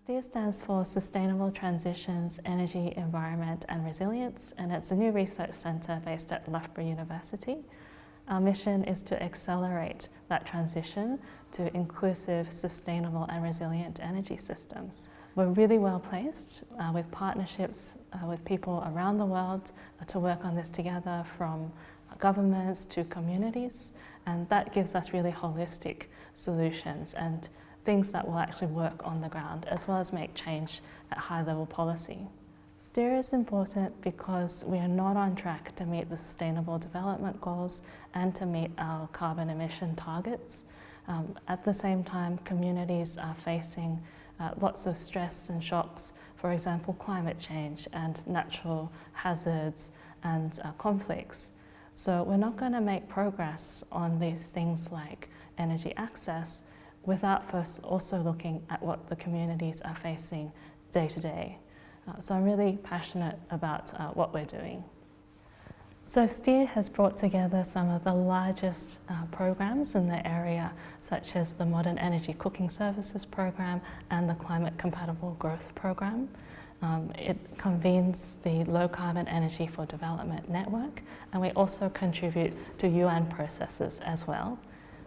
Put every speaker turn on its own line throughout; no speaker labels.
STEER stands for Sustainable Transitions, Energy, Environment and Resilience, and it's a new research centre based at Loughborough University. Our mission is to accelerate that transition to inclusive, sustainable and resilient energy systems. We're really well placed with partnerships with people around the world to work on this together, from governments to communities, and that gives us really holistic solutions and things that will actually work on the ground, as well as make change at high-level policy. STEER is important because we are not on track to meet the Sustainable Development Goals and to meet our carbon emission targets. At the same time, communities are facing lots of stress and shocks, for example, climate change and natural hazards and conflicts. So we're not going to make progress on these things like energy access without first also looking at what the communities are facing day to day. So I'm really passionate about what we're doing. So STEER has brought together some of the largest programs in the area, such as the Modern Energy Cooking Services Program and the Climate Compatible Growth Program. It convenes the Low Carbon Energy for Development Network, and we also contribute to UN processes as well.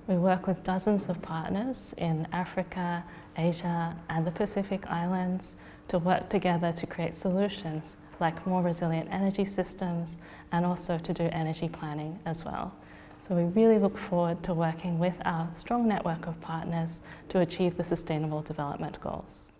We work with dozens of partners in Africa, Asia and the Pacific Islands to work together to create solutions like more resilient energy systems and also to do energy planning as well. So we really look forward to working with our strong network of partners to achieve the Sustainable Development Goals.